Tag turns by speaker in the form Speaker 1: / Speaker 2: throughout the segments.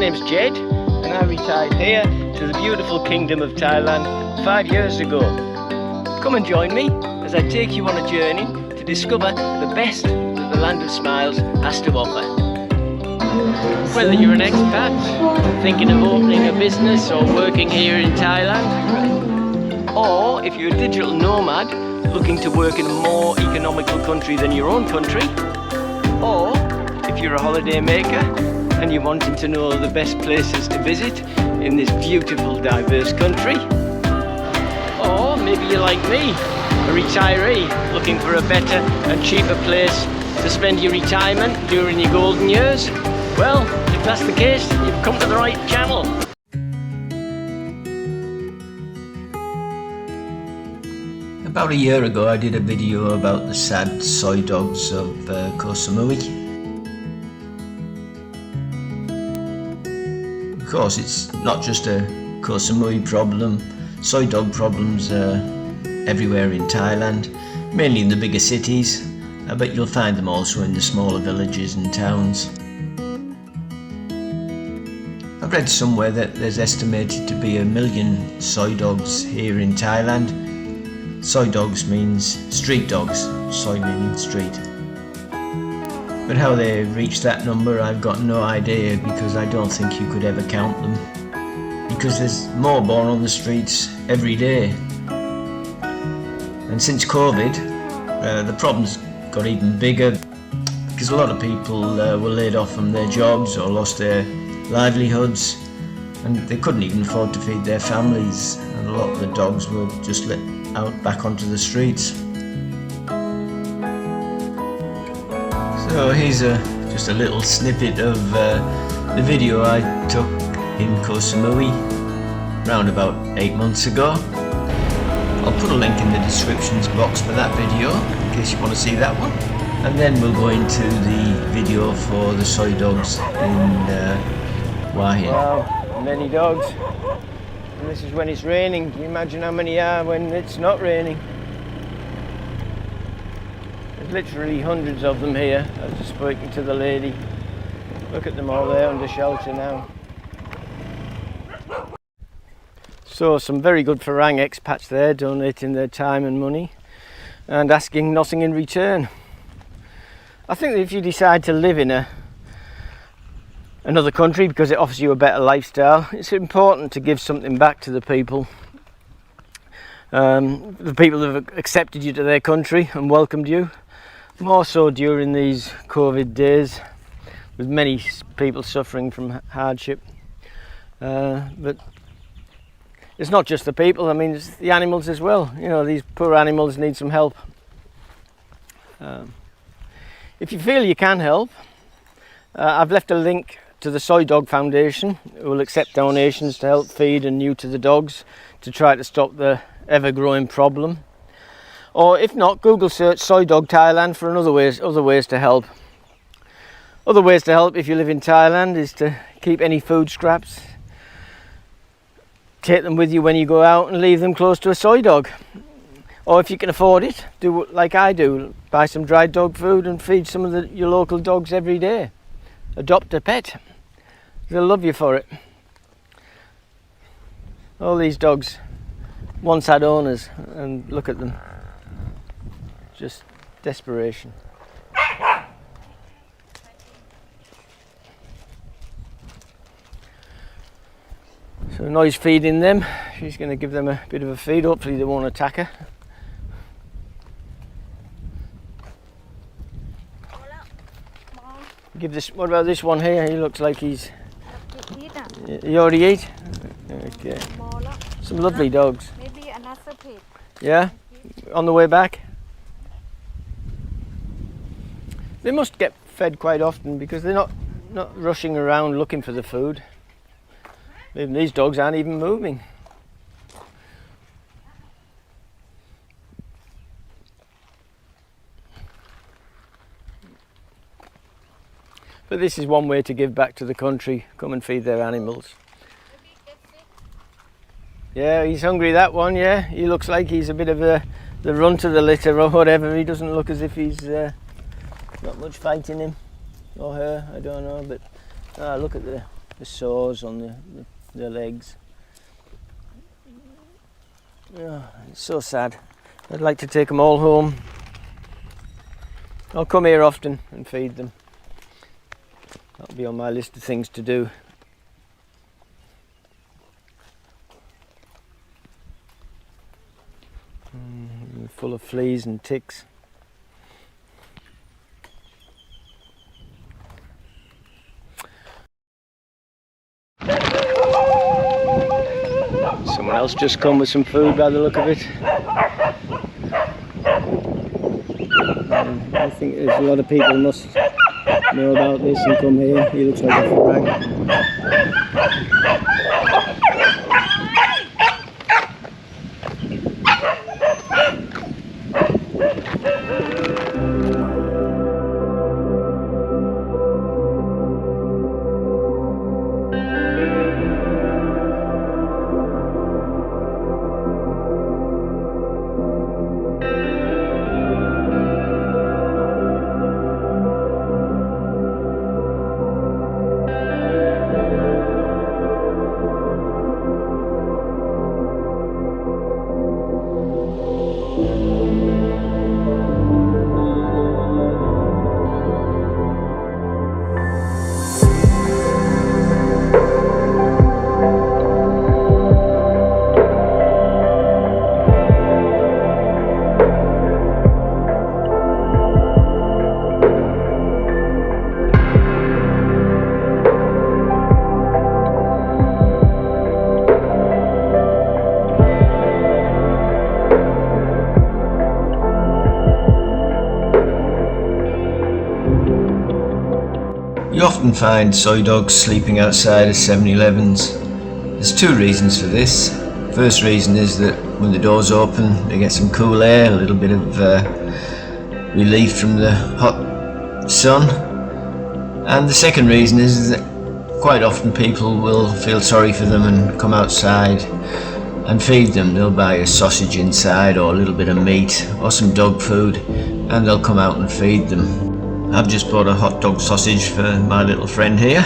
Speaker 1: name's Jed and I retired here to the beautiful kingdom of Thailand 5 years ago. Come and join me as I take you on a journey to discover the best that the land of smiles has to offer. Whether you're an expat, thinking of opening a business or working here in Thailand, or if you're a digital nomad looking to work in a more economical country than your own country, or if you're a holiday maker and you're wanting to know the best places to visit in this beautiful, diverse country, or maybe you're like me, a retiree looking for a better and cheaper place to spend your retirement during your golden years, well, if that's the case, you've come to the right channel.
Speaker 2: About a year ago I did a video about the sad soy dogs of Koh Samui. Of course, it's not just a Koh Samui problem. Soy dog problems are everywhere in Thailand, mainly in the bigger cities, but you'll find them also in the smaller villages and towns. I've read somewhere that there's estimated to be 1 million soy dogs here in Thailand. Soy dogs means street dogs, soy meaning street. But how they reached that number I've got no idea, because I don't think you could ever count them. Because there's more born on the streets every day. And since COVID, the problems got even bigger, because a lot of people were laid off from their jobs or lost their livelihoods, and they couldn't even afford to feed their families, and a lot of the dogs were just let out back onto the streets. So here's just a little snippet of the video I took in Koh Samui around about 8 months ago. I'll put a link in the descriptions box for that video in case you want to see that one, and then we'll go into the video for the soy dogs in Hua Hin.
Speaker 1: Wow, many dogs. And this is when it's raining. Can you imagine how many are when it's not raining? There's literally hundreds of them here. I was just speaking to the lady. Look at them all there under shelter now. So some very good Farang expats there, donating their time and money and asking nothing in return. I think that if you decide to live in another country because it offers you a better lifestyle, it's important to give something back to the people. The people that have accepted you to their country and welcomed you, more so during these COVID days, with many people suffering from hardship. But it's not just the people, I mean it's the animals as well. You know, these poor animals need some help. If you feel you can help, I've left a link to the Soy Dog Foundation, who will accept donations to help feed and neuter the dogs to try to stop the ever-growing problem. Or if not, Google search Soy Dog Thailand for other ways to help. Other ways to help if you live in Thailand is to keep any food scraps, take them with you when you go out and leave them close to a soy dog. Or if you can afford it, do like I do, buy some dried dog food and feed some of your local dogs every day. Adopt a pet. They'll love you for it. All these dogs once had owners, and look at them. Just desperation. So Noi's feeding them. She's going to give them a bit of a feed. Hopefully they won't attack her. Give this. What about this one here? He looks like he's. You already eat? Okay. Some lovely dogs.
Speaker 3: Maybe another pig.
Speaker 1: Yeah? On the way back? They must get fed quite often because they're not rushing around looking for the food. Even these dogs aren't even moving. But this is one way to give back to the country. Come and feed their animals. Yeah, he's hungry, that one, yeah. He looks like he's a bit of the runt of the litter or whatever. He doesn't look as if he's got much fight in him. Or her, I don't know, but look at the sores on the legs. Oh, it's so sad. I'd like to take them all home. I'll come here often and feed them. That'll be on my list of things to do. Full of fleas and ticks. Someone else just come with some food by the look of it. I think there's a lot of people must know about this and come here. He looks like a frag.
Speaker 2: You often find soy dogs sleeping outside of 7-Elevens. There's two reasons for this. First reason is that when the doors open they get some cool air, a little bit of relief from the hot sun. And the second reason is that quite often people will feel sorry for them and come outside and feed them. They'll buy a sausage inside or a little bit of meat or some dog food and they'll come out and feed them. I've just bought a hot dog sausage for my little friend here.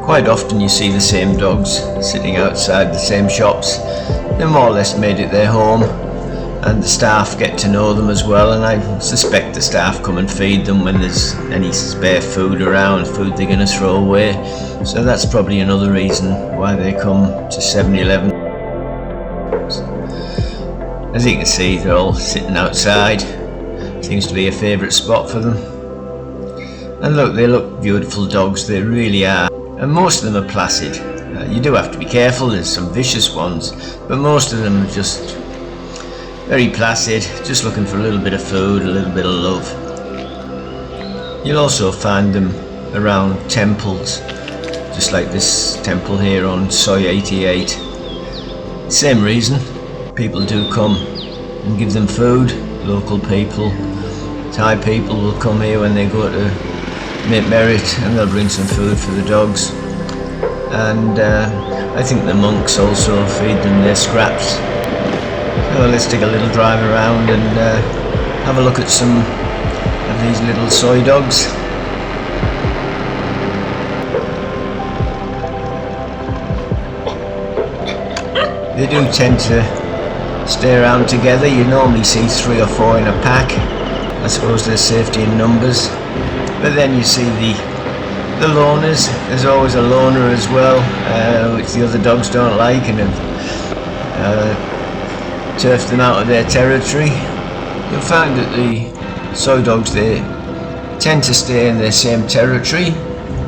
Speaker 2: Quite often you see the same dogs sitting outside the same shops. They're more or less made it their home and the staff get to know them as well, and I suspect the staff come and feed them when there's any spare food around, food they're going to throw away. So that's probably another reason why they come to 7-Eleven. As you can see, they're all sitting outside. Seems to be a favourite spot for them. And look, they look beautiful dogs, they really are. And most of them are placid. You do have to be careful, there's some vicious ones, but most of them are just very placid, just looking for a little bit of food, a little bit of love. You'll also find them around temples, just like this temple here on Soi 88. Same reason. People do come and give them food. Local people, Thai people will come here when they go to Mate Merit and they'll bring some food for the dogs. And I think the monks also feed them their scraps. So let's take a little drive around and have a look at some of these little soy dogs. They do tend to stay around together. You normally see 3 or 4 in a pack. I suppose there's safety in numbers. But then you see the loners. There's always a loner as well, which the other dogs don't like and have turfed them out of their territory. You'll find that the soy dogs, they tend to stay in their same territory.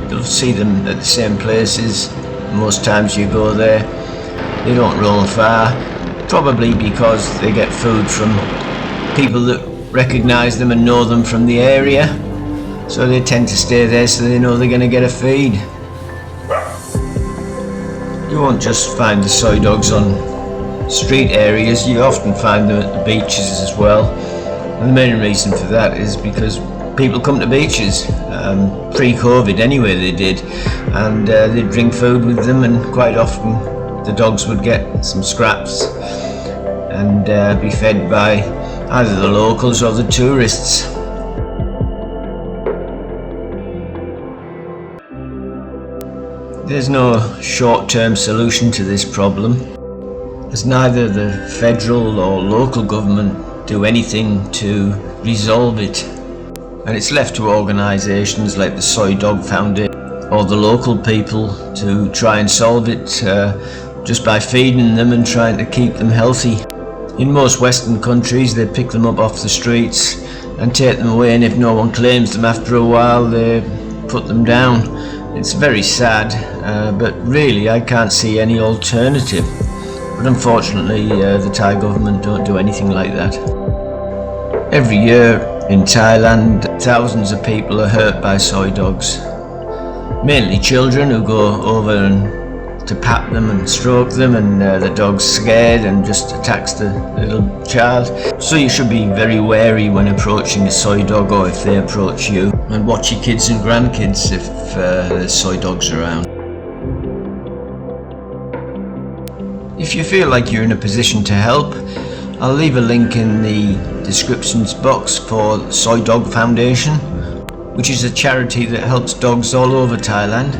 Speaker 2: You'll see them at the same places most times you go there. They don't roam far. Probably because they get food from people that recognise them and know them from the area, so they tend to stay there so they know they're going to get a feed. You won't just find the soy dogs on street areas, you often find them at the beaches as well, and the main reason for that is because people come to beaches, pre-COVID anyway they did, and they'd bring food with them, and quite often the dogs would get some scraps and be fed by either the locals or the tourists. There's no short-term solution to this problem, as neither the federal or local government do anything to resolve it, and it's left to organisations like the Soy Dog Foundation or the local people to try and solve it just by feeding them and trying to keep them healthy. In most Western countries they pick them up off the streets and take them away, and if no one claims them after a while they put them down. It's very sad, but really I can't see any alternative. But unfortunately the Thai government don't do anything like that. Every year in Thailand thousands of people are hurt by soy dogs. Mainly children who go over and to pat them and stroke them, and the dog's scared and just attacks the little child. So you should be very wary when approaching a soy dog, or if they approach you, and watch your kids and grandkids if there's soy dogs around. If you feel like you're in a position to help, I'll leave a link in the descriptions box for the Soy Dog Foundation, which is a charity that helps dogs all over Thailand.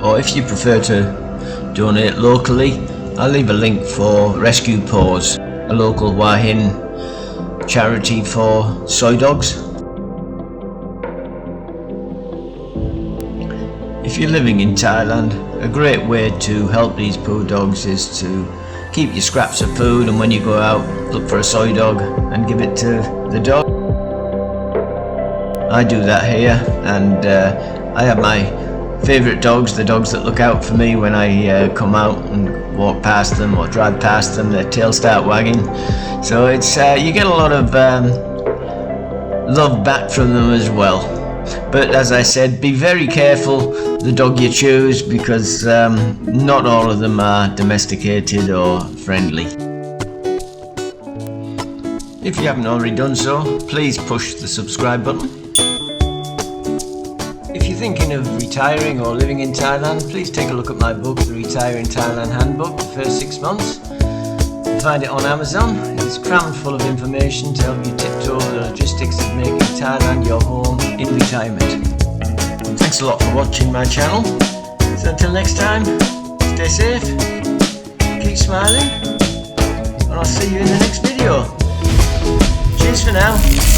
Speaker 2: Or if you prefer to donate locally, I'll leave a link for Rescue Paws, a local Hua Hin charity for soy dogs. If you're living in Thailand, a great way to help these poor dogs is to keep your scraps of food, and when you go out, look for a soy dog and give it to the dog. I do that here, and I have my favourite dogs, the dogs that look out for me when I come out and walk past them or drive past them. Their tails start wagging, so it's you get a lot of love back from them as well. But as I said, be very careful the dog you choose, because not all of them are domesticated or friendly. If you haven't already done so, please push the subscribe button. If you're thinking of retiring or living in Thailand, please take a look at my book, The Thailand Handbook, the first 6 months. You find it on Amazon. It's crammed full of information to help you tiptoe the logistics of making Thailand your home in retirement. Thanks a lot for watching my channel. So until next time, stay safe, keep smiling, and I'll see you in the next video. Cheers for now.